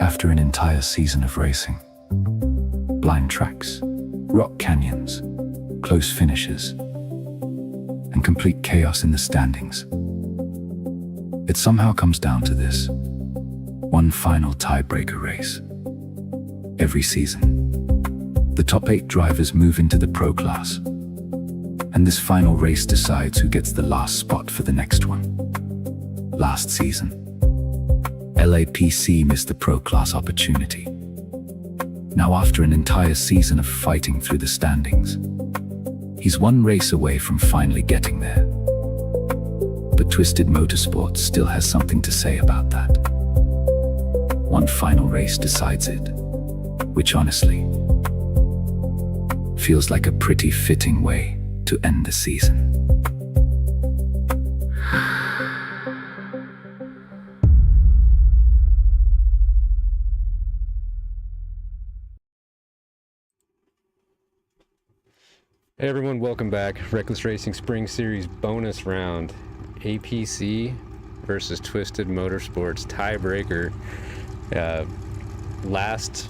After an entire season of racing, blind tracks, rock canyons, close finishes, and complete chaos in the standings, it somehow comes down to this: one final tiebreaker race. Every season, the top 8 drivers move into the pro class, and this final race decides who gets the last spot for the next one. Last season, elAPC missed the pro class opportunity. Now, after an entire season of fighting through the standings, he's one race away from finally getting there. But Twisted Motorsports still has something to say about that. One final race decides it, which honestly feels like a pretty fitting way to end the season. Hey everyone, welcome back. Rekles Racing Spring Series bonus round. APC versus Twisted Motorsports tiebreaker. Last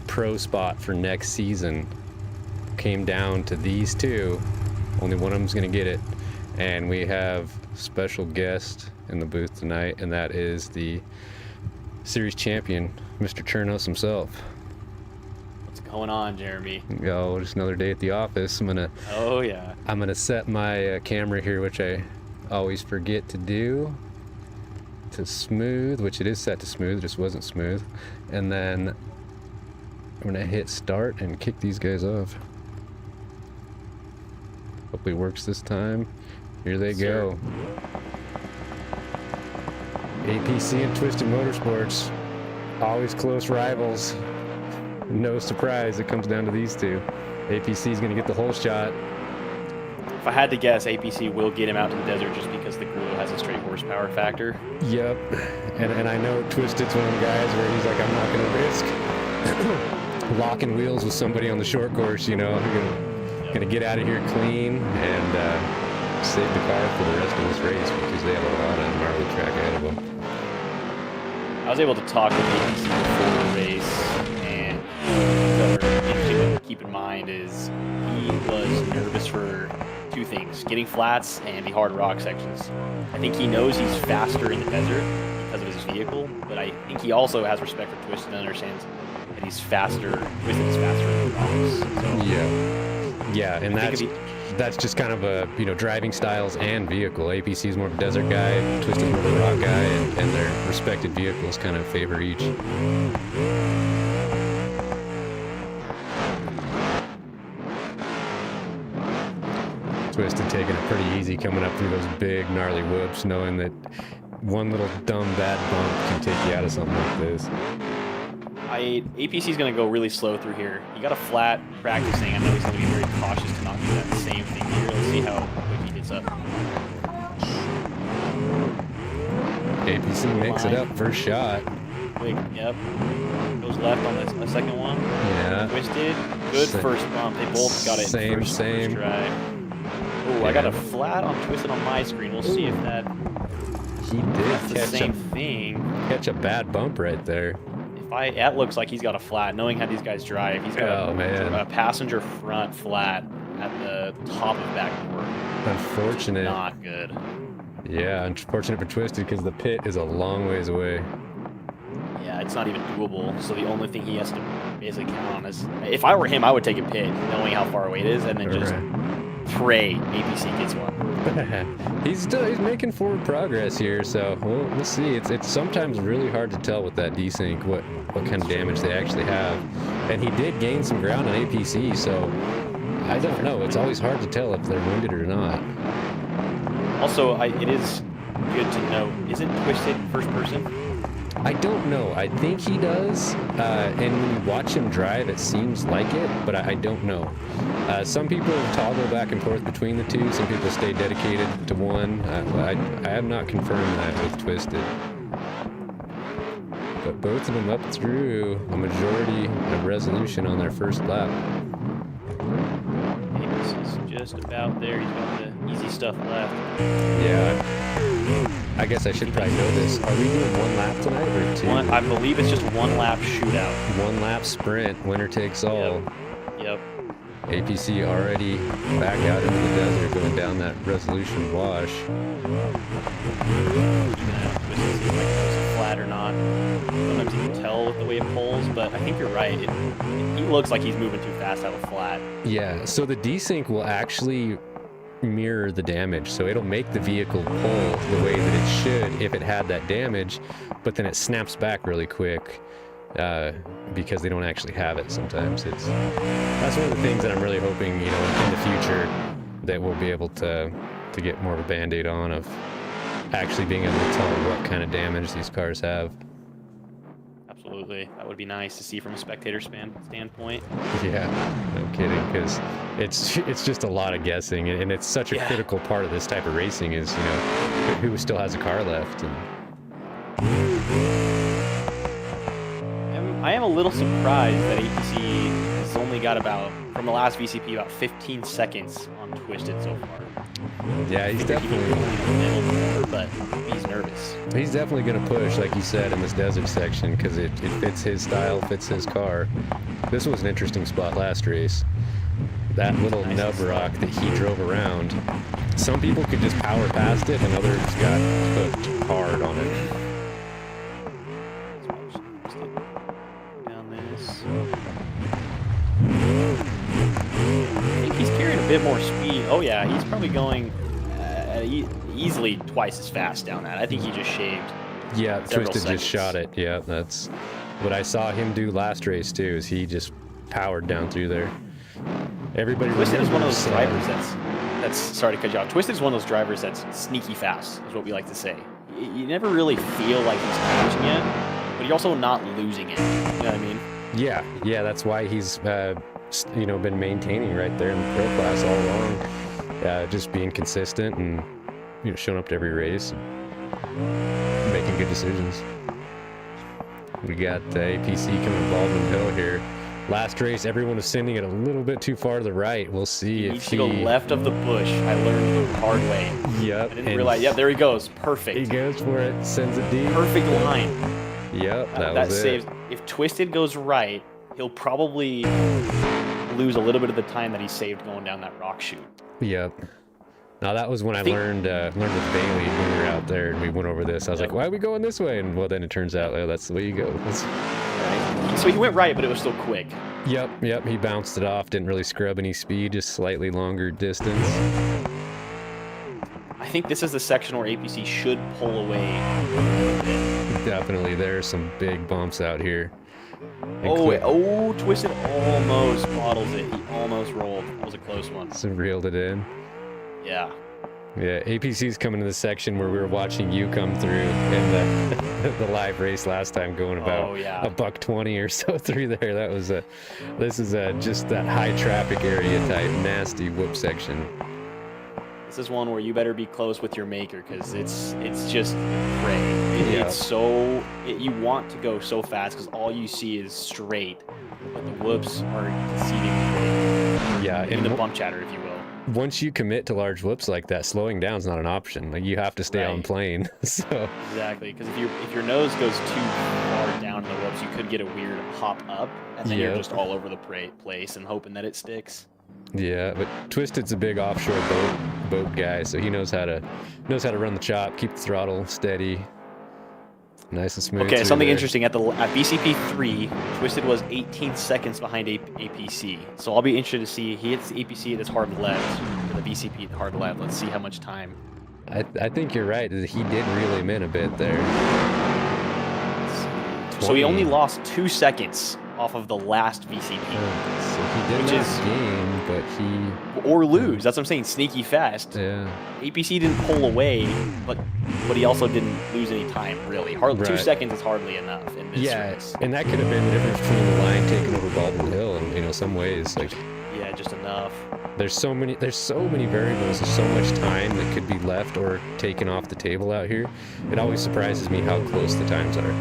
pro spot for next season came down to these two. Only one of them's gonna get it. And we have a special guest in the booth tonight, and that is the series champion, Mr. Chernos himself. Going on, Jeremy? Oh, just another day at the office. I'm gonna set my camera here, which I always forget to do, to smooth, which it is set to smooth, it just wasn't smooth. And then I'm gonna hit start and kick these guys off. Hopefully it works this time. Here they go. APC and Twisted Motorsports, always close rivals. No surprise, it comes down to these two. APC is going to get the whole shot. If I had to guess, APC will get him out to the desert just because the Grillo has a straight horsepower factor. Yep, and I know Twisted's one of the guys where he's like, I'm not going to risk locking wheels with somebody on the short course, you know. I'm going to get out of here clean and save the car for the rest of this race because they have a lot of gnarly track ahead of them. I was able to talk with APC before the race, and the other thing to keep in mind is he was nervous for two things: getting flats and the hard rock sections. I think he knows he's faster in the desert because of his vehicle, but I think he also has respect for Twisted and understands that he's faster. Twisted is faster in the rocks. So yeah, and that's just kind of a, you know, driving styles and vehicle. APC is more of a desert guy, Twisted's more of a rock guy, and their respected vehicles kind of favor each. Twisted taking it pretty easy coming up through those big gnarly whoops, knowing that one little dumb bad bump can take you out of something like this. APC is going to go really slow through here. He got a flat practicing. I know he's going to be very cautious to not do that same thing here. Let's see how quick he gets up. APC makes it up first shot. Quick, yep. Goes left on the second one. Yeah. Twisted. Good first bump. They both got it first drive. Oh, yeah. I got a flat on Twisted on my screen. We'll see if that... He did catch the same thing. Catch a bad bump right there. That looks like he's got a flat, knowing how these guys drive. He's got a passenger front flat at the top of backboard. Unfortunate. Not good. Yeah, unfortunate for Twisted because the pit is a long ways away. Yeah, it's not even doable. So the only thing he has to basically count on is, if I were him, I would take a pit, knowing how far away it is, and then just pray APC gets one. He's making forward progress here, so we'll see. It's sometimes really hard to tell with that desync what kind of damage they actually have, and he did gain some ground on APC, so I don't know. It's always hard to tell if they're wounded or not. Also, it is good to note, isn't Twisted first person? I don't know. I think he does, and when you watch him drive, it seems like it, but I don't know. Some people toggle back and forth between the two. Some people stay dedicated to one. I have not confirmed that with Twisted. But both of them up through a majority of resolution on their first lap. Davis is just about there. He's got the easy stuff left. Yeah. I guess I should probably know this. Are we doing 1 lap tonight or 2? I believe it's just 1 lap shootout. 1 lap sprint, winner takes all. Yep. APC already back out into the desert, going down that resolution wash. Flat or not. Sometimes you can tell with the way it pulls, but I think you're right. He looks like he's moving too fast out of flat. Yeah, so the desync will actually mirror the damage, so it'll make the vehicle pull the way that it should if it had that damage, but then it snaps back really quick because they don't actually have it sometimes. That's one of the things that I'm really hoping, you know, in the future that we'll be able to get more of a band-aid on, of actually being able to tell what kind of damage these cars have. Absolutely. That would be nice to see from a spectator standpoint. Yeah, no kidding, because it's just a lot of guessing, and it's such a critical part of this type of racing is, you know, who still has a car left. And I am a little surprised that APC has only got from the last VCP, about 15 seconds on Twisted so far. Yeah, he's definitely, but he's nervous. He's definitely going to push, like you said, in this desert section, because it fits his style, fits his car. This was an interesting spot last race. That little nub rock that he drove around, some people could just power past it, and others got hooked hard on it. Down this. I think he's carrying a bit more speed. Oh yeah, he's probably going easily twice as fast down that. I think he just shaved. Yeah, Twisted seconds. just shot it. Yeah, that's what I saw him do last race too. Is he just powered down through there? Everybody. Twisted is one of those drivers that's sorry to cut you off. Twisted is one of those drivers that's sneaky fast, is what we like to say. You never really feel like he's catching it, but you're also not losing it. You know what I mean? Yeah, that's why he's you know, been maintaining right there in the pro class all along, just being consistent and, you know, showing up to every race and making good decisions. We got APC coming to Baldwin Hill here. Last race, everyone was sending it a little bit too far to the right. We'll see if he... go left of the bush. I learned the hard way. Yep. I didn't realize. Yep, there he goes. Perfect. He goes for it, sends it deep. Perfect line. Yep, that was saves. it. If Twisted goes right, he'll probably lose a little bit of the time that he saved going down that rock chute. Yep. Now that was when I learned with Bailey when we were out there and we went over this. I was like, why are we going this way? And well, then it turns out, oh, that's the way you go. Right. So he went right, but it was still quick. Yep. He bounced it off, didn't really scrub any speed, just slightly longer distance. I think this is the section where APC should pull away. Definitely, there are some big bumps out here. Twisted almost bottles it. He almost rolled. That was a close one. So reeled it in. Yeah. Yeah, APC's coming to the section where we were watching you come through in the live race last time, going about a $120 or so through there. That was this is just that high traffic area type nasty whoop section. This is one where you better be close with your maker, because it's just prey. It's so you want to go so fast because all you see is straight, but the whoops are deceiving. Yeah, in the bump chatter, if you will. Once you commit to large whoops like that, slowing down is not an option. Like, you have to stay on plane. So exactly, because if your nose goes too far down in the whoops, you could get a weird hop up, and then you're just all over the place and hoping that it sticks. Yeah, but Twisted's a big offshore boat guy, so he knows how to run the chop, keep the throttle steady, nice and smooth. Okay, something interesting at VCP 3, Twisted was 18 seconds behind APC. So I'll be interested to see he hits APC at his hard left, to the VCP at the hard left. Let's see how much time. I think you're right. He did reel him in a bit there. So he only lost 2 seconds off of the last VCP. So he did not gain, but he... Or lose. That's what I'm saying. Sneaky fast. Yeah. APC didn't pull away, but he also didn't lose any time, really. 2 seconds is hardly enough in this race. And that could have been the difference between the line taking over Baldwin Hill in, you know, some ways. Like, yeah, just enough. There's so many variables. There's so much time that could be left or taken off the table out here. It always surprises me how close the times are.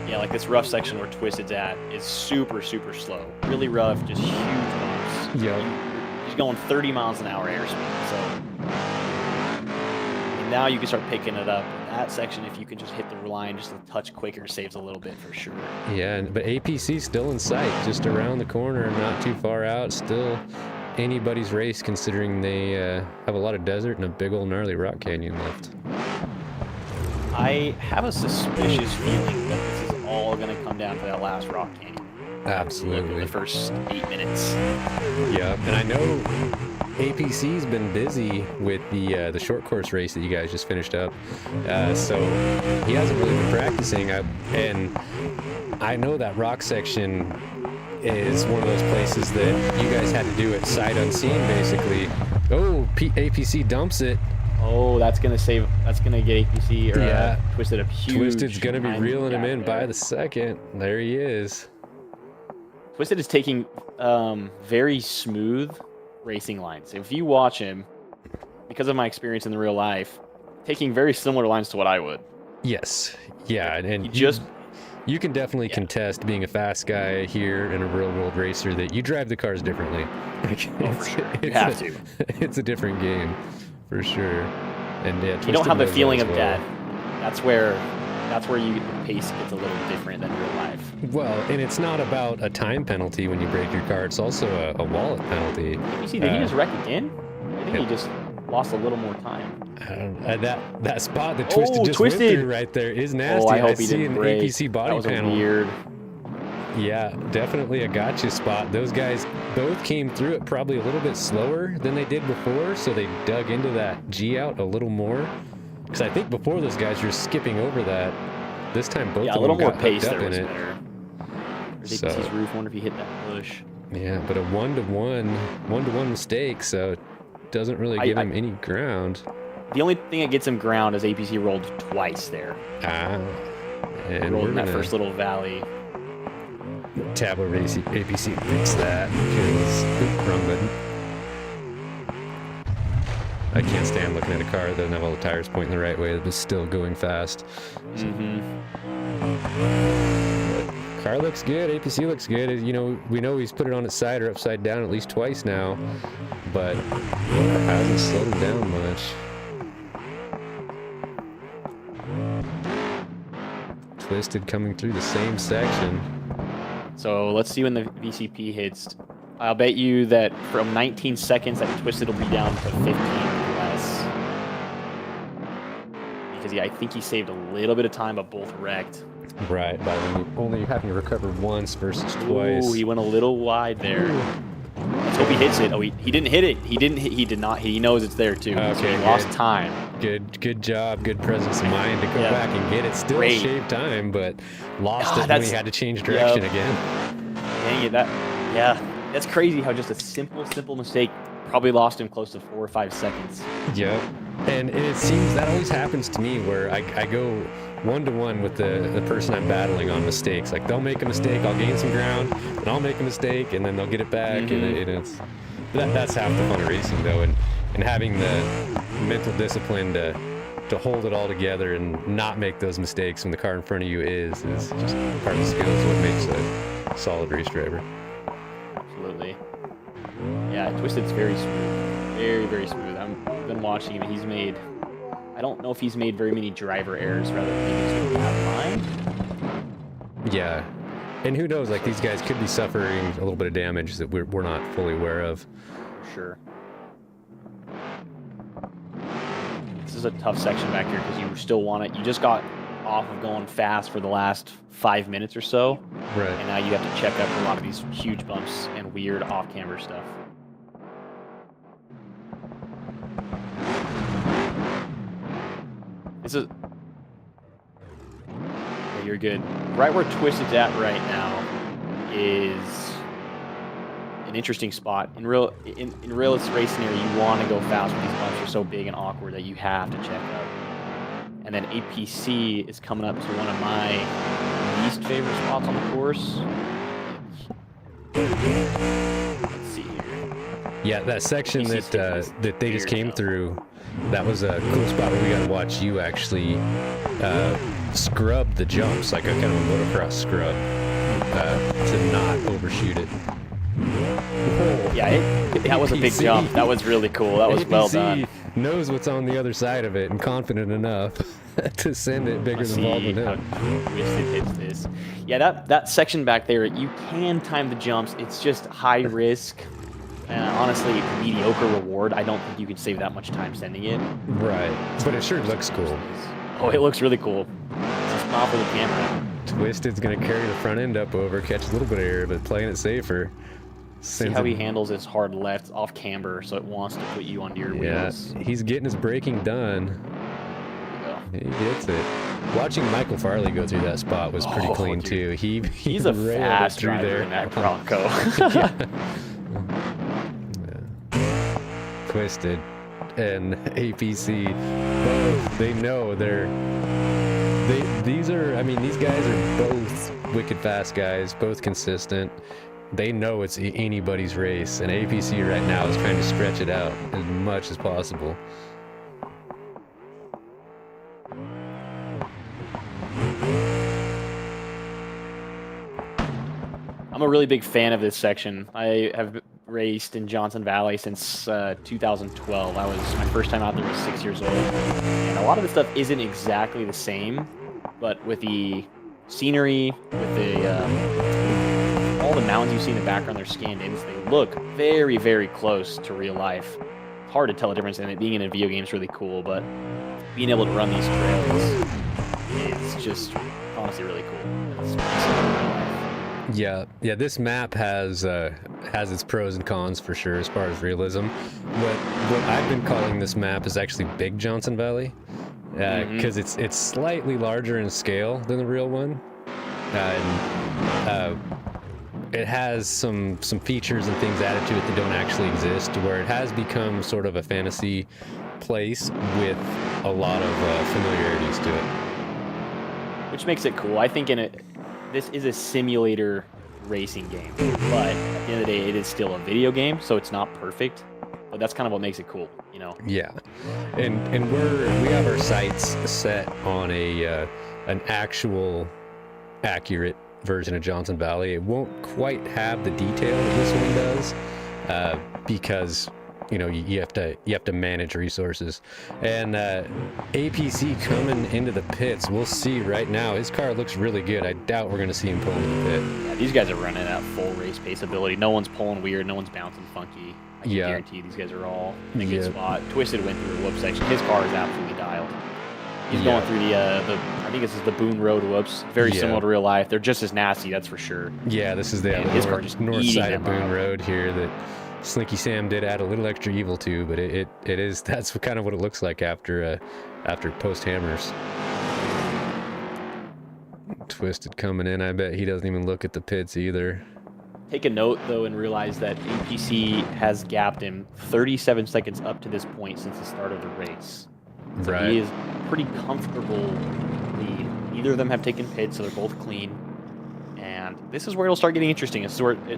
Yeah, like this rough section where Twisted's at is super, super slow. Really rough, just huge bumps. Yeah. He's going 30 miles an hour airspeed, so... And now you can start picking it up that section, if you can just hit the line just a touch quicker, saves a little bit for sure. Yeah, but APC still in sight, just around the corner, not too far out. Still anybody's race, considering they have a lot of desert and a big old gnarly rock canyon left. I have a suspicious feeling that this is all going to come down to that last rock canyon. Absolutely. The first 8 minutes. Yeah, and I know APC's been busy with the short course race that you guys just finished up, so he hasn't really been practicing. And I know that rock section is one of those places that you guys had to do it sight unseen, basically. Oh, APC dumps it. Oh, that's gonna get APC or Yeah. Twisted up huge. Twisted's gonna be behind reeling him gap in there. by the second. There he is. Twisted is taking very smooth racing lines. If you watch him, because of my experience in the real life, taking very similar lines to what I would. Yes. Yeah, and He just you can definitely contest being a fast guy here in a real world racer that you drive the cars differently. for sure. You have to. It's a different game, for sure. And yeah, You don't have the Twisted feeling knows of well. death. That's where the pace gets a little different than real life. Well, and it's not about a time penalty when you break your car. It's also a wallet penalty. You see, did he just wreck again? I think he just lost a little more time. That spot that Twisted just Twisted went through right there is nasty. Oh, I hope he see didn't an break. APC body That was panel. weird. Yeah, definitely a gotcha spot. Those guys both came through it probably a little bit slower than they did before, so they dug into that G out a little more. Because I think before those guys were skipping over that. This time both Yeah, of a little them more got pace hooked up there in was it. better. There's So- APC's roof. Wonder if he hit that push. Yeah, but a one-to-one mistake, so it doesn't really give him any ground. The only thing that gets him ground is APC rolled twice there. And Rolled we're in that gonna first little valley. Tableau APC fix that because wrong button. I can't stand looking at a car that doesn't have all the tires pointing the right way but still going fast. Car looks good, APC looks good. You know, we know he's put it on its side or upside down at least twice now, but hasn't slowed him down much. Twisted coming through the same section. So let's see when the VCP hits. I'll bet you that from 19 seconds that Twisted will be down to 15 or less. Because I think he saved a little bit of time, but both wrecked. Right, by only having to recover once versus twice. Ooh, he went a little wide there. Let's hope he hits it. Oh, he didn't hit it. He did not. He knows it's there too. Okay, so he good. lost time. Good job, good presence of mind to go Yeah. back and get it. Still Great. shaved time, but lost Ah, it when he that's- had to change direction again. Dang it, that's crazy how just a simple mistake probably lost him close to 4 or 5 seconds. Yep. And it seems that always happens to me where I go one-to-one with the person I'm battling on mistakes. Like they'll make a mistake, I'll gain some ground, and I'll make a mistake, and then they'll get it back, and that's half the fun of racing though, and having the mental discipline to hold it all together and not make those mistakes when the car in front of you is just part of the skill. Is what makes a solid race driver. Absolutely. Yeah, Twisted's very smooth. Very smooth. I've been watching him. He's made, I don't know if he's made very many driver errors rather than maybe have mine. Yeah. And who knows, like these guys could be suffering a little bit of damage that we're not fully aware of. For sure. This is a tough section back here because you still want it. You just got off of going fast for the last 5 minutes or so. Right. And now you have to check up for a lot of these huge bumps and weird off-camber stuff. This is... Yeah, you're good. Right where Twisted's at right now is an interesting spot. In real race scenario, you want to go fast when these bumps are so big and awkward that you have to check up. And then APC is coming up to one of my least favorite spots on the course. Let's see here. Yeah, that section APC that they just weird, came though. through, that was a cool spot where we got to watch you actually scrub the jumps, like a kind of a motocross scrub, to not overshoot it. Yeah, that was a big APC. jump. That was really cool. That was well APC done. knows what's on the other side of it and confident enough to send it bigger than ball than how him. Twisted hits this. Yeah, that section back there, you can time the jumps. It's just high risk. And honestly, mediocre reward. I don't think you can save that much time sending it. Right, but it sure looks cool. Oh, it looks really cool. It's just not for the camera. Twisted's gonna carry the front end up over, catch a little bit of air, but playing it safer. See how he handles his hard left off camber, so it wants to put you onto your wheels. Yeah, he's getting his braking done. There you He gets it. Watching Michael Farley go through that spot was pretty clean too. He's a railed it fast through driver in that Bronco. Twisted and APC, both, they know these guys are both wicked fast guys, both consistent. They know it's anybody's race, and APC right now is trying to stretch it out as much as possible. I'm a really big fan of this section. I have raced in Johnson Valley since 2012. My first time out there was 6 years old. And a lot of the stuff isn't exactly the same, but with the scenery, with the all the mountains you see in the background, they're scanned in. So they look very, very close to real life. Hard to tell the difference, and it being in a video game is really cool, but being able to run these trails is just honestly really cool. It's Yeah, this map has its pros and cons for sure as far as realism. What I've been calling this map is actually Big Johnson Valley, because it's slightly larger in scale than the real one, and it has some features and things added to it that don't actually exist, where it has become sort of a fantasy place with a lot of familiarities to it, which makes it cool. I think this is a simulator racing game, but at the end of the day, it is still a video game, so it's not perfect. But that's kind of what makes it cool, you know? Yeah, and we have our sights set on an actual accurate version of Johnson Valley. It won't quite have the detail that this one does, because you have to manage resources. And APC coming into the pits, we'll see right now. His car looks really good. I doubt we're going to see him pull into the pit. Yeah, these guys are running at full race pace ability. No one's pulling weird. No one's bouncing funky. I can guarantee these guys are all in a good spot. Twisted went through a whoop section. His car is absolutely dialed. He's going through the I think this is the Boone Road whoops. Very similar to real life. They're just as nasty, that's for sure. Yeah, this is the north side of Boone Road here that Slinky Sam did add a little extra evil to, but that's kind of what it looks like after post hammers. Twisted coming in. I bet he doesn't even look at the pits either. Take a note though and realize that APC has gapped him 37 seconds up to this point since the start of the race. So right. He is pretty comfortable lead. Neither of them have taken pits, so they're both clean. And this is where it'll start getting interesting. It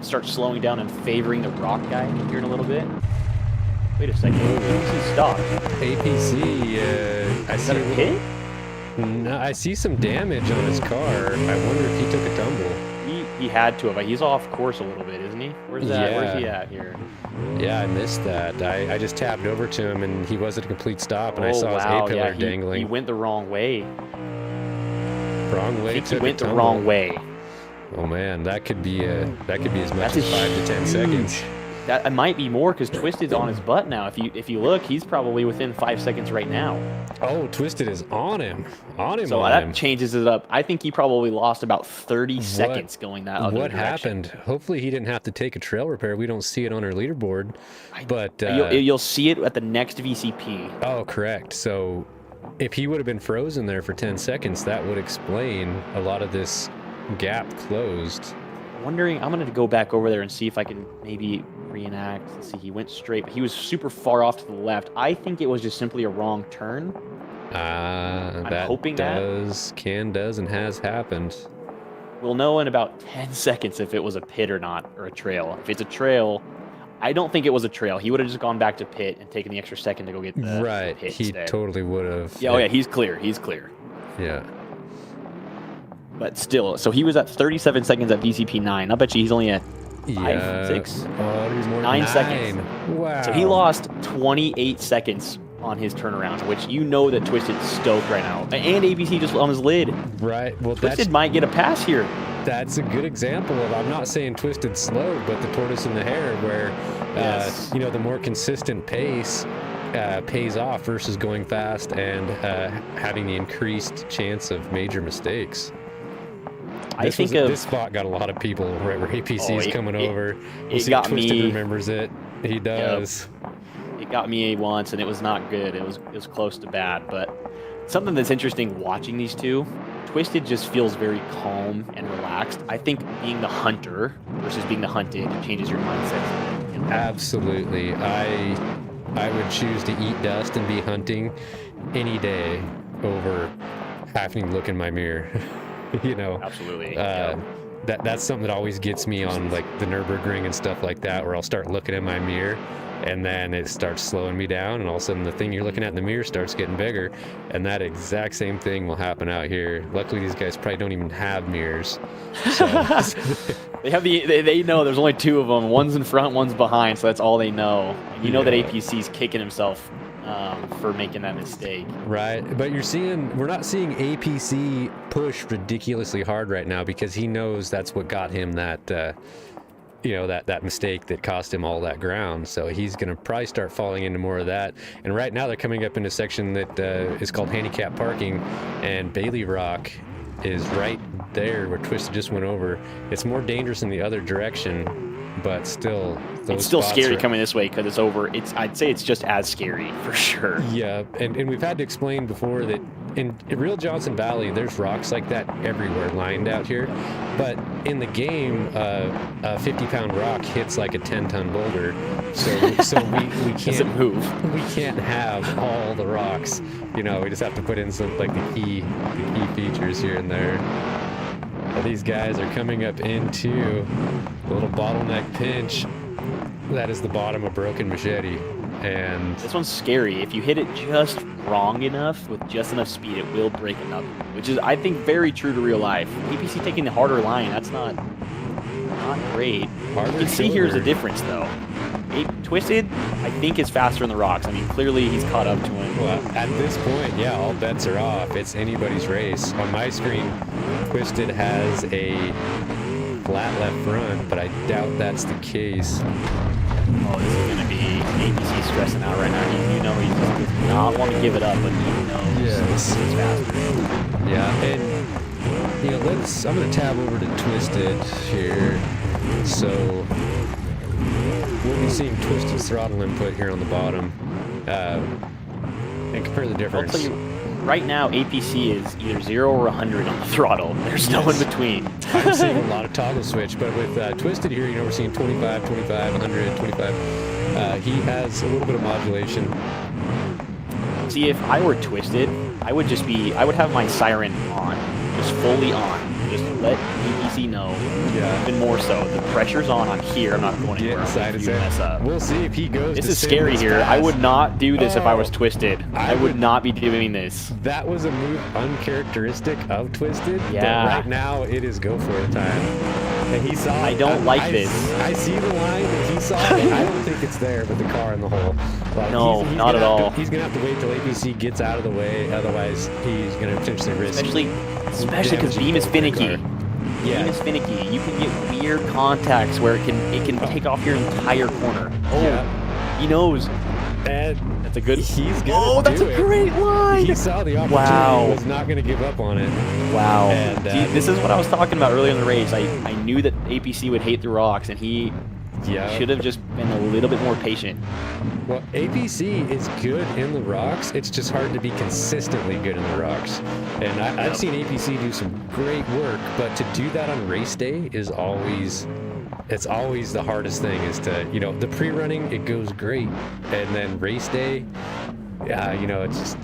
starts slowing down and favoring the rock guy here in a little bit. Wait a second. APC stopped. APC, I see a pit? No, I see some damage on his car. I wonder if he took a tumble. He had to have. He's off course a little bit, isn't he? Where's that? Yeah. Where's he at here? Yeah, I missed that. I just tabbed over to him, and he wasn't a complete stop, and I saw his A-pillar dangling. He went the wrong way. Wrong way. I think he went the wrong way. Oh man, that could be as much as 5 to 10 seconds. That might be more because Twisted's on his butt now. If you look, he's probably within 5 seconds right now. Oh, Twisted is on him. So that changes it up. I think he probably lost about 30 seconds going that other direction. What happened? Hopefully he didn't have to take a trail repair. We don't see it on our leaderboard. But you'll see it at the next VCP. Oh, correct. So if he would have been frozen there for 10 seconds, that would explain a lot of this gap closed. I'm going to go back over there and see if I can maybe reenact. Let's see, he went straight, but he was super far off to the left. I think it was just simply a wrong turn. I'm hoping does and has happened. We'll know in about 10 seconds if it was a pit or not, or a trail. If it's a trail, I don't think it was a trail. He would have just gone back to pit and taken the extra second to go get the pit He instead. Totally would have. Yeah, he's clear. He's clear. Yeah. But still, so he was at 37 seconds at VCP 9. I bet you he's only at 5, 6, he's more 9 seconds. Wow. So he lost 28 seconds on his turnarounds, which you know that Twisted's stoked right now. And APC just on his lid. Right. Well, Twisted might get a pass here. That's a good example of, I'm not saying Twisted slow, but the tortoise and the hare, where, Yes. you know, the more consistent pace pays off versus going fast and having the increased chance of major mistakes. This spot got a lot of people right where APC is coming over. We'll see if Twisted remembers it. He does. Yep. It got me once, and it was not good. It was close to bad. But something that's interesting watching these two, Twisted just feels very calm and relaxed. I think being the hunter versus being the hunted changes your mindset. Absolutely. I would choose to eat dust and be hunting any day over having to look in my mirror. You know, absolutely. That's something that always gets me on like the Nürburgring and stuff like that, where I'll start looking in my mirror and then it starts slowing me down, and all of a sudden the thing you're looking at in the mirror starts getting bigger, and that exact same thing will happen out here. Luckily, these guys probably don't even have mirrors. So. They know there's only two of them. One's in front, one's behind, so that's all they know. And you know that APC's kicking himself for making that mistake. Right, but we're not seeing APC push ridiculously hard right now, because he knows that's what got him that, you know, that mistake that cost him all that ground. So he's going to probably start falling into more of that. And right now they're coming up into a section that is called handicap parking, and Bailey Rock is right there where Twisted just went over. It's more dangerous in the other direction, but still, it's still scary coming this way because it's over. I'd say it's just as scary for sure. Yeah, and we've had to explain before that in real Johnson Valley, there's rocks like that everywhere lined out here. But in the game, a 50-pound rock hits like a 10-ton boulder. So we can't Doesn't move. We can't have all the rocks. You know, we just have to put in some like the key features here and there. These guys are coming up into the little bottleneck pinch. That is the bottom of Broken Machete. And this one's scary. If you hit it just wrong enough, with just enough speed, it will break another, which is, I think, very true to real life. APC taking the harder line, that's not great. Harder, you can see here's the difference, though. Twisted, I think, is faster in the rocks. I mean, clearly he's caught up to him. Well, at this point, yeah, all bets are off. It's anybody's race. On my screen, Twisted has a flat left front, but I doubt that's the case. Oh, this is going to be APC stressing out right now. You know he does not want to give it up, but he knows it's faster. Yeah, and, you know, I'm going to tab over to Twisted here. So we'll be seeing Twisted's throttle input here on the bottom, and compare the difference. I'll tell you, right now, APC is either 0 or 100 on the throttle. There's no in between. I'm seeing a lot of toggle switch, but with Twisted here, you know, we're seeing 25, 25, 100, 25. He has a little bit of modulation. See, if I were Twisted, I would have my siren on, just fully on. Just let APC know. Yeah. Even more so. The pressure's on. I'm here. I'm not going anywhere. Inside if you mess up. We'll see if he goes. This is scary here. I would not do this if I was Twisted. I would not be doing this. That was a move uncharacteristic of Twisted. Yeah. But right now, it is go for it time. And he saw. I don't like this. I see the line that he saw, and I don't think it's there, but the car in the hole. Like, no, he's not at all. He's gonna have to wait till APC gets out of the way, otherwise he's gonna potentially risk. Especially because Beam is finicky. Yeah. Beam is finicky. You can get weird contacts where it can take off your entire corner. Oh, yeah. He knows. And that's a good. He's gonna that's a great line. He saw the opportunity. Wow. Was not going to give up on it. Wow. And, see, this is what I was talking about earlier in the race. I knew that APC would hate the rocks, and he should have just been a little bit more patient. Well, APC is good in the rocks. It's just hard to be consistently good in the rocks. And I've seen APC do some great work, but to do that on race day is always the hardest thing. Is to, you know, the pre-running, it goes great, and then race day, you know, it's just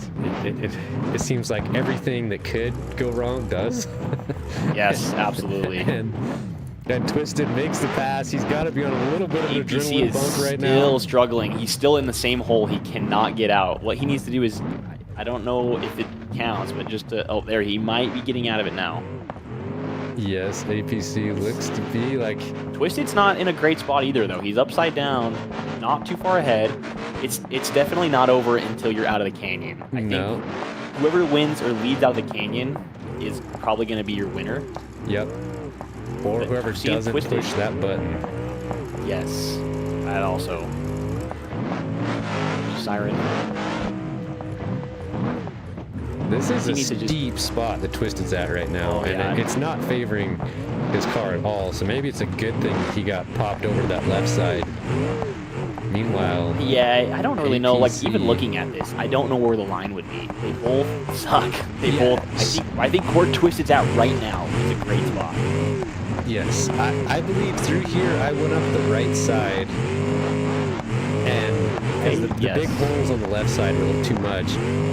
it seems like everything that could go wrong does. Yes, absolutely. And Twisted makes the pass. He's got to be on a little bit of an adrenaline bump right now. Still struggling. He's still in the same hole. He cannot get out. What he needs to do is, I don't know if it counts, but just to, oh, there, he might be getting out of it now. Yes, APC looks to be like... Twisted's not in a great spot either, though. He's upside down, not too far ahead. It's definitely not over until you're out of the canyon. I think whoever wins or leads out of the canyon is probably going to be your winner. Yep. Or whoever doesn't push that button. Yes, that also. Siren. This is a steep spot that Twisted's at right now, and it's not favoring his car at all, so maybe it's a good thing he got popped over to that left side. Meanwhile... Yeah, I don't really know, like, even looking at this, I don't know where the line would be. They both suck. They both... I think where Twisted's at right now is a great spot. Yes, I believe through here I went up the right side, and because the big holes on the left side were a little too much,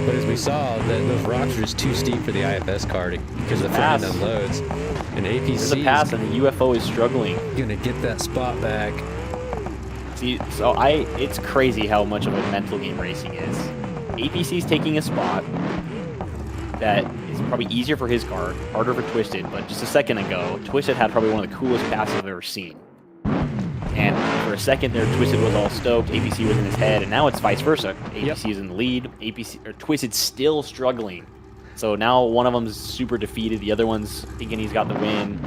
but as we saw, those rocks are just too steep for the IFS car because the front end unloads. And APC There's a pass, and the UFO is struggling. Gonna get that spot back. See, so it's crazy how much of a mental game racing is. APC's taking a spot that is probably easier for his car, harder for Twisted, but just a second ago, Twisted had probably one of the coolest passes I've ever seen. And for a second there, Twisted was all stoked, APC was in his head, and now it's vice versa. APC is in the lead, Twisted's still struggling. So now one of them's super defeated, the other one's thinking he's got the win.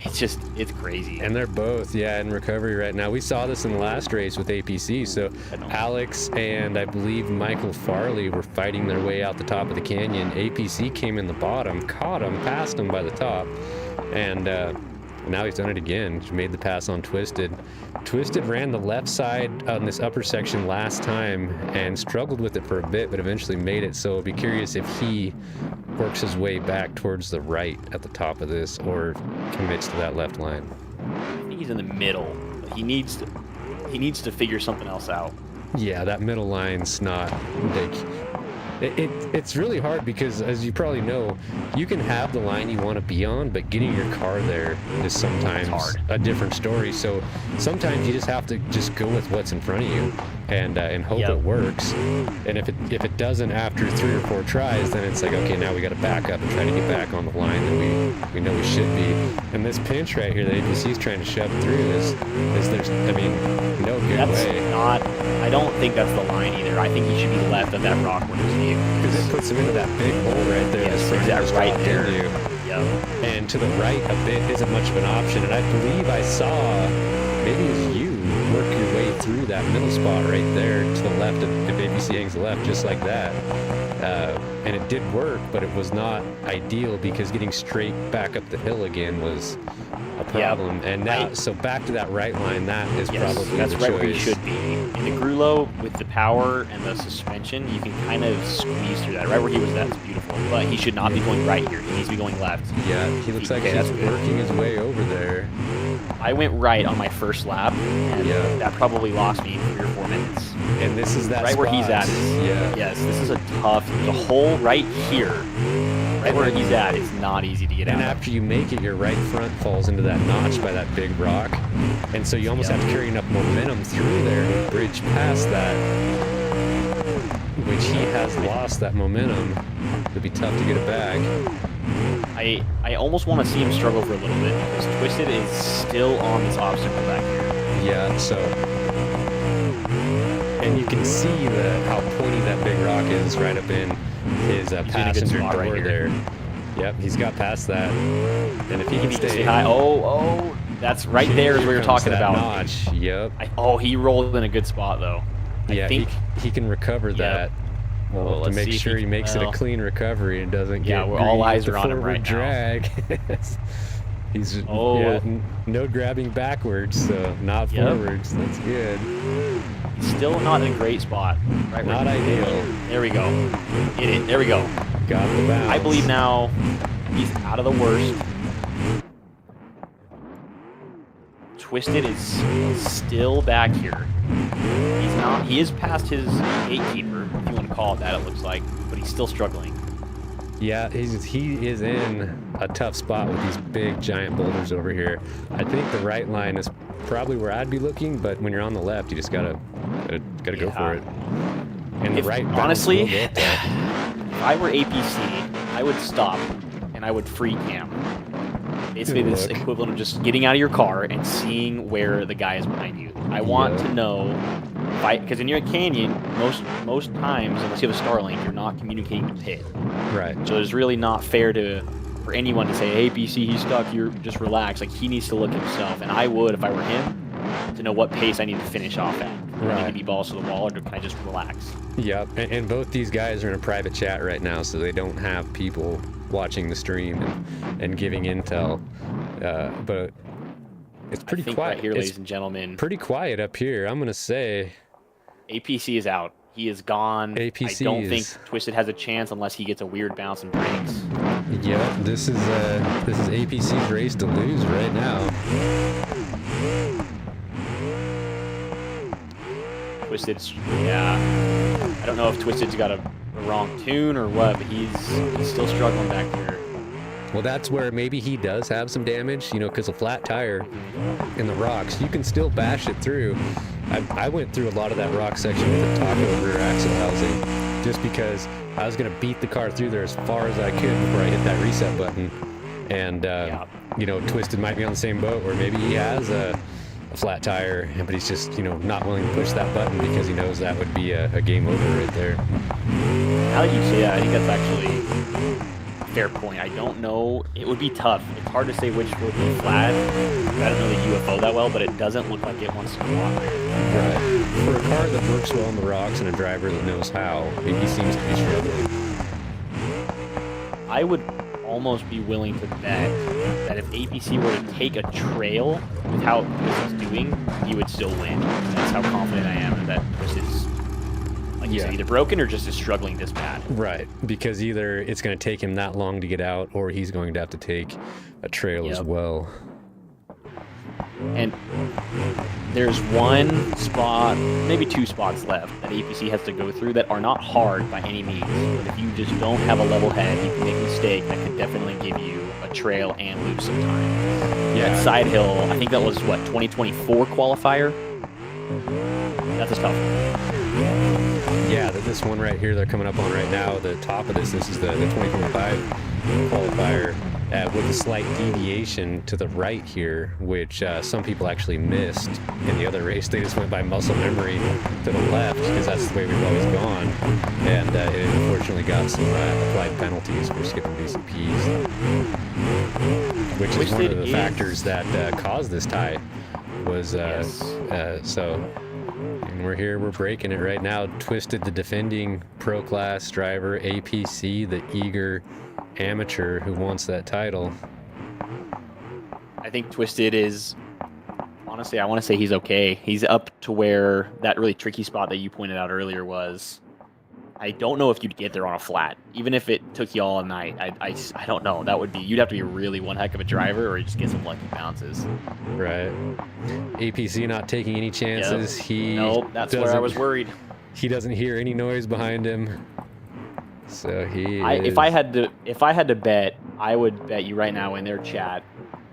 It's crazy. And they're both, in recovery right now. We saw this in the last race with APC. So Alex and I believe Michael Farley were fighting their way out the top of the canyon. APC came in the bottom, caught him, passed him by the top, and now he's done it again. He made the pass on Twisted. Twisted ran the left side on this upper section last time and struggled with it for a bit, but eventually made it. So I'd be curious if he works his way back towards the right at the top of this or commits to that left line. I think he's in the middle. He needs to figure something else out. Yeah, that middle line's not like... It's really hard because, as you probably know, you can have the line you want to be on, but getting your car there is sometimes a different story. So sometimes you just have to just go with what's in front of you and hope it works. And if it doesn't after 3 or 4 tries, then it's like, okay, now we got to back up and try to get back on the line that we know we should be. And this pinch right here that APC is trying to shove through is there's, I mean, no good way. I don't think that's the line either. I think he should be left of that rock where there's the... Because it puts him into that big hole right there. Yes, exactly right there. Yep. And to the right a bit isn't much of an option. And I believe I saw, maybe it was you, work your way through that middle spot right there to the left if ABC hangs left, just like that. And it did work, but it was not ideal because getting straight back up the hill again was a problem. Yep. And now, so back to that right line, that is probably that's the right choice. Where you should be. In the Grulo, with the power and the suspension, you can kind of squeeze through that. Right where he was, that's beautiful. But he should not be going right here. He needs to be going left. Yeah, he looks like he's working his way over there. I went right on my first lap, and that probably lost me 3 or 4 minutes. And this is that right spot. Where he's at. Yes, this is a tough. There's a hole right here. Right where he's at, it's not easy to get out. And after you make it, your right front falls into that notch by that big rock. And so you almost have to carry enough momentum through there to bridge past that, which he has lost that momentum. It'll be tough to get it back. I almost want to see him struggle for a little bit because Twisted is still on this obstacle back here. Yeah, so... And you can see how pointy that big rock is right up in his passenger door right there. Yep, he's got past that. And if he can stay high, that's right there is where you're talking about. Notch. Yep. He rolled in a good spot though. I think he can recover that. Well, to make sure he makes it a clean recovery and doesn't get all eyes are on him right drag. He's no grabbing backwards, so not forwards. That's good. He's still not in a great spot. Right, not ideal. There we go. Get it. There we go. Got the bounce. I believe now he's out of the worst. Twisted is still back here. He's not. He is past his gatekeeper, if you want to call it that. It looks like, but he's still struggling. Yeah, he is in a tough spot with these big giant boulders over here. I think the right line is probably where I'd be looking, but when you're on the left, you just gotta go for it. And the right, honestly, if I were APC, I would stop and I would free cam basically this Look. equivalent of just getting out of your car and seeing where the guy is behind you. I want to know, because in your canyon, most times, unless you have a Starlink, you're not communicating with pit. Right. So it's really not fair for anyone to say, hey, PC, he's stuck, you're just relax. Like, he needs to look himself, and I would, if I were him, to know what pace I need to finish off at. Do I need to be balls to the wall, or can I just relax? Yep, and both these guys are in a private chat right now, so they don't have people watching the stream and giving intel. But it's pretty quiet right here, it's ladies and gentlemen. pretty quiet up here. I'm gonna say APC is out. He is gone. APC I don't think is- Twisted has a chance unless he gets a weird bounce and breaks. Yep, this is APC's race to lose right now. Twisted's, yeah. I don't know if Twisted's got a wrong tune or what, but he's still struggling back here. Well, that's where maybe he does have some damage, you know, because a flat tire in the rocks, you can still bash it through. I went through a lot of that rock section with the top of the rear axle housing just because I was going to beat the car through there as far as I could before I hit that reset button. And, you know, Twisted might be on the same boat where maybe he has a flat tire, but he's just, you know, not willing to push that button because he knows that would be a game over right there. Now that you say that, I think that's actually a fair point. I don't know. It would be tough. It's hard to say which would be flat. I don't know the UFO that well, but it doesn't look like it wants to cooperate. Right. For a car that works well on the rocks and a driver that knows how, he seems to be struggling. I would almost be willing to bet that if APC were to take a trail with how Twist is doing, he would still win. That's how confident I am that Twist is, like you said, either broken or just is struggling this bad. Right, because either it's going to take him that long to get out, or he's going to have to take a trail as well. And there's one spot, maybe two spots left that APC has to go through that are not hard by any means. But if you just don't have a level head, you can make a mistake that could definitely give you a trail and lose some time. Yeah. That side hill, I think that was, what, 2024 qualifier? That's a tough one. Yeah, this one right here they're coming up on right now, the top of this is the 2025 qualifier. With a slight deviation to the right here, which some people actually missed in the other race. They just went by muscle memory to the left because that's the way we've always gone. And it unfortunately got some applied penalties for skipping VCPs, which is one of the factors that caused this tie. Was so. And we're here, we're breaking it right now. Twisted, the defending pro class driver, APC, the eager amateur who wants that title. I think Twisted is, honestly, I want to say he's okay. He's up to where that really tricky spot that you pointed out earlier was. I don't know if you'd get there on a flat, even if it took you all night. I don't know. That would be, you'd have to be really one heck of a driver, or you just get some lucky bounces. Right. APC not taking any chances. Yep. Nope, that's where I was worried. He doesn't hear any noise behind him. So if I had to bet, I would bet you right now in their chat,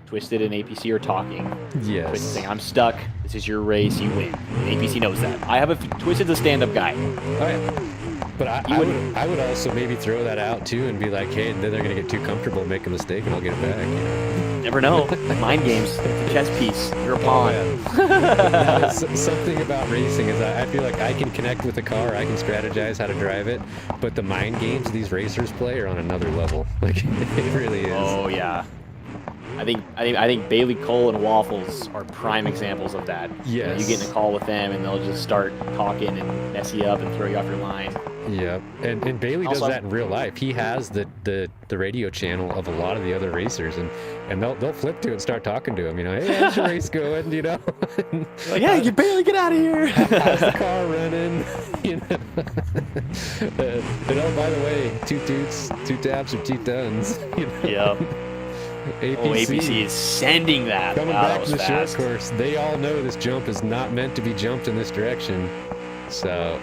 Twisted and APC are talking. Yes. Twisted saying, I'm stuck. This is your race. You win. And APC knows that. Twisted's a stand-up guy. Oh, yeah. But I would also maybe throw that out too and be like, hey, then they're gonna get too comfortable, make a mistake, and I'll get it back. You know? Never know. Mind games. It's a chess piece. You're a pawn. Something about racing is I feel like I can connect with the car, I can strategize how to drive it, but the mind games these racers play are on another level. Like it really is. Oh yeah. I think Bailey Cole and Waffles are prime examples of that. Yes. You know, you get in a call with them and they'll just start talking and mess you up and throw you off your line. Yeah, and Bailey does that in real life. He has the radio channel of a lot of the other racers, and they'll flip to it and start talking to him. You know, hey, how's your race going? You know, like, yeah, you barely get out of here. How's the car running? You know, and oh, by the way, 2 toots, 2 taps, or 2 tons. You know? Yep. APC is sending that. Coming wow, back that to the fast. short course, they all know this jump is not meant to be jumped in this direction. So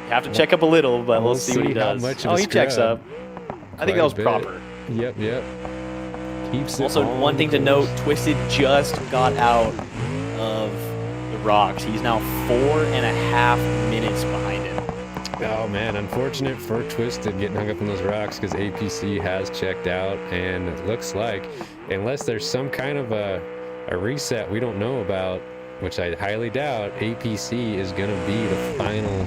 you have to check up a little, but we'll see what he does. How much he checks up. I think that was proper. Yep. Keeps it also, one thing to note, Twisted just got out of the rocks. He's now 4.5 minutes behind him. Oh man, unfortunate for Twisted getting hung up in those rocks, because APC has checked out, and it looks like, unless there's some kind of a reset we don't know about, which I highly doubt, APC is going to be the final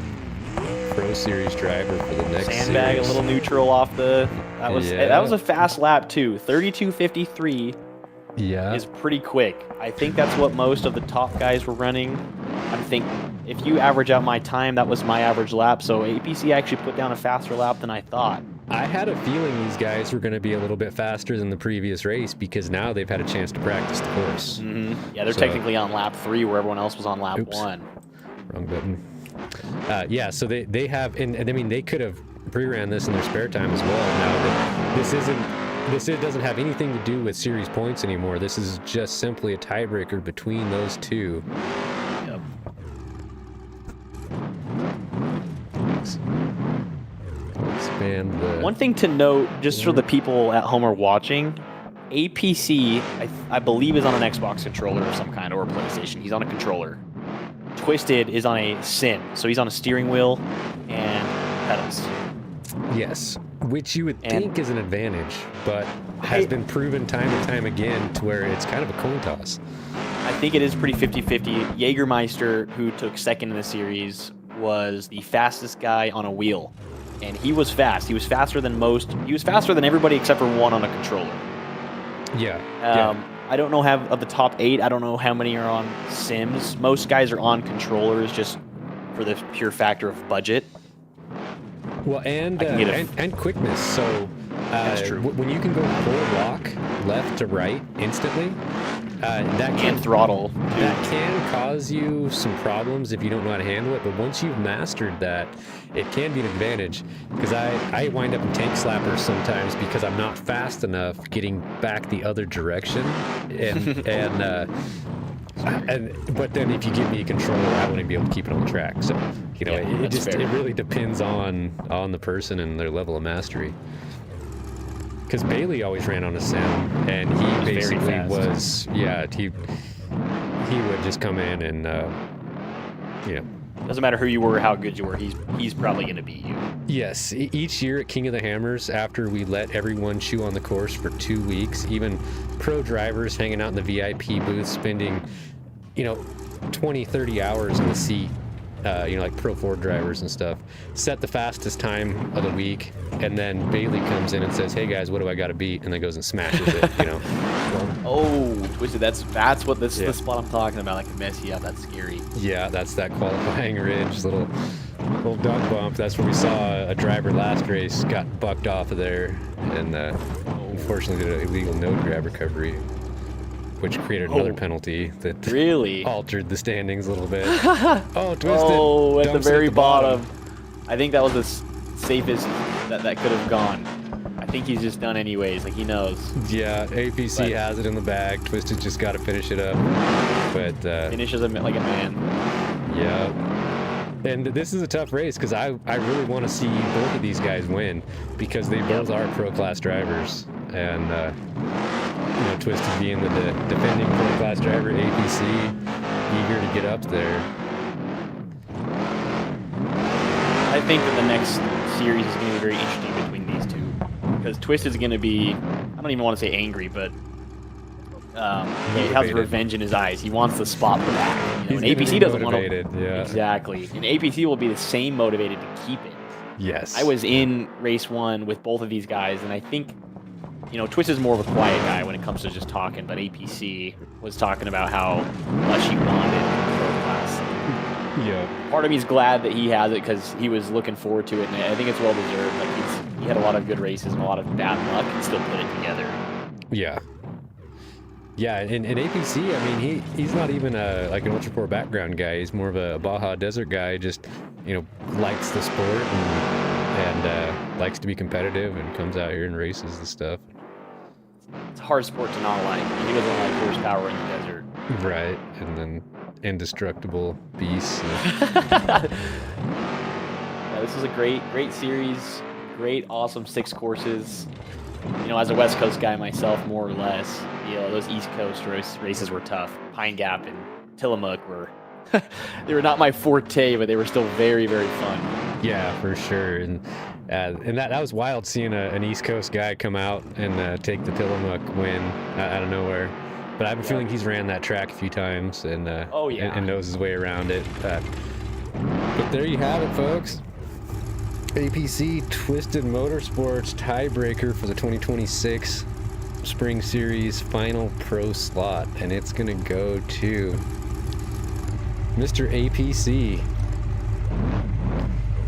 Pro Series driver for the next Sandbag, series. a little neutral off the. That was a fast lap too. 32:53 is pretty quick. I think that's what most of the top guys were running. I think if you average out my time, that was my average lap. So APC actually put down a faster lap than I thought. I had a feeling these guys were going to be a little bit faster than the previous race, because now they've had a chance to practice the course. Yeah, they're technically on lap 3 where everyone else was on lap 1. Wrong button. Yeah, so they have, and I mean, they could have pre-ran this in their spare time as well. Now that this doesn't have anything to do with series points anymore. This is just simply a tiebreaker between those two. Yep. Expand the... One thing to note, just for the people at home are watching, APC, I believe, is on an Xbox controller of some kind, or a PlayStation. He's on a controller. Twisted is on a sim, so he's on a steering wheel and pedals. Yes, which you would think is an advantage, but has been proven time and time again to where it's kind of a coin toss. I think it is pretty 50-50. Jägermeister, who took second in the series, was the fastest guy on a wheel. And he was fast. He was faster than most. He was faster than everybody except for one on a controller. Yeah. I don't know of the top 8. I don't know how many are on sims. Most guys are on controllers just for the pure factor of budget. Well, and quickness. So that's true. When you can go full lock left to right instantly, that can throttle. That can cause you some problems if you don't know how to handle it. But once you've mastered that, it can be an advantage. Because I wind up in tank slappers sometimes because I'm not fast enough getting back the other direction, but then if you give me a controller, I wouldn't be able to keep it on the track. So it really depends on the person and their level of mastery. Because Bailey always ran on a sim, and he basically was, he would just come in and, Doesn't matter who you were or how good you were, he's probably going to beat you. Yes, each year at King of the Hammers, after we let everyone chew on the course for 2 weeks, even pro drivers hanging out in the VIP booth, spending, 20, 30 hours in the seat, like Pro 4 drivers and stuff, set the fastest time of the week, and then Bailey comes in and says, "Hey guys, what do I got to beat?" and then goes and smashes it. Oh, Twisted. That's what this is the spot I'm talking about. Like mess you up. That's scary. Yeah, that's that qualifying ridge, little dog bump. That's where we saw a driver last race got bucked off of there, and unfortunately did an illegal node grab recovery, which created another penalty that really altered the standings a little bit. Twisted. Oh, at the very bottom. I think that was the safest that could have gone. I think he's just done anyways. Like, he knows. Yeah, APC has it in the bag. Twisted just got to finish it up. But finishes him like a man. Yeah. And this is a tough race because I really want to see both of these guys win, because they both are pro class drivers. And Twisted being the defending pro class driver, APC eager to get up there. I think that the next series is going to be very interesting between these two, because Twisted's going to be, I don't even want to say angry, but he has revenge in his eyes. He wants the spot back. And APC doesn't want to. Yeah. Exactly. And APC will be the same motivated to keep it. Yes. I was in race 1 with both of these guys, and I think, Twisted's more of a quiet guy when it comes to just talking, but APC was talking about how much he wanted pro class. Yeah. Part of me is glad that he has it because he was looking forward to it, and I think it's well deserved. Like, he had a lot of good races and a lot of bad luck, and still put it together. Yeah. Yeah, and APC, I mean, he's not even like an Ultra 4 background guy. He's more of a Baja Desert guy. Just likes the sport and likes to be competitive and comes out here and races and stuff. It's a hard sport to not like. He doesn't like horsepower in the desert. Right, and then indestructible beasts. Yeah, this is a great series. Great, awesome 6 courses. As a West Coast guy myself, more or less, those East Coast races were tough. Pine Gap and Tillamook were, they were not my forte, but they were still very, very fun. Yeah, for sure. And that was wild seeing an East Coast guy come out and take the Tillamook win out of nowhere. But I have a feeling he's ran that track a few times and Oh, yeah. and knows his way around it. But there you have it, folks. APC Twisted Motorsports tiebreaker for the 2026 Spring Series final pro slot, and it's gonna go to Mr. APC.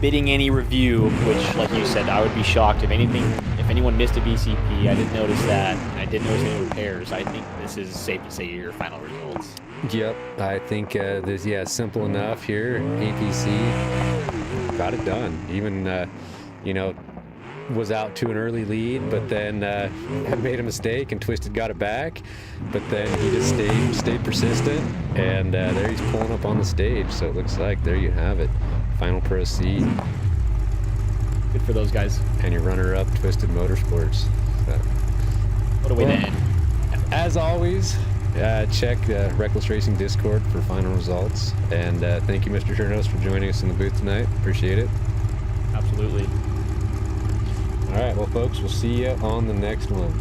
Bidding any review, which, like you said, I would be shocked if anyone missed a VCP. I didn't notice that. I didn't notice any repairs. I think this is safe to say your final results. Yep, I think this, simple enough here. APC got it done. Even, was out to an early lead, but then had made a mistake and Twisted got it back. But then he just stayed persistent, and there he's pulling up on the stage. So it looks like there you have it. Final pro seed. Good for those guys. And your runner-up, Twisted Motorsports. So, What a way to end. as always, check Rekles Racing Discord for final results. And thank you, Mr. Chernos, for joining us in the booth tonight. Appreciate it. Absolutely. All right, well, folks, we'll see you on the next one.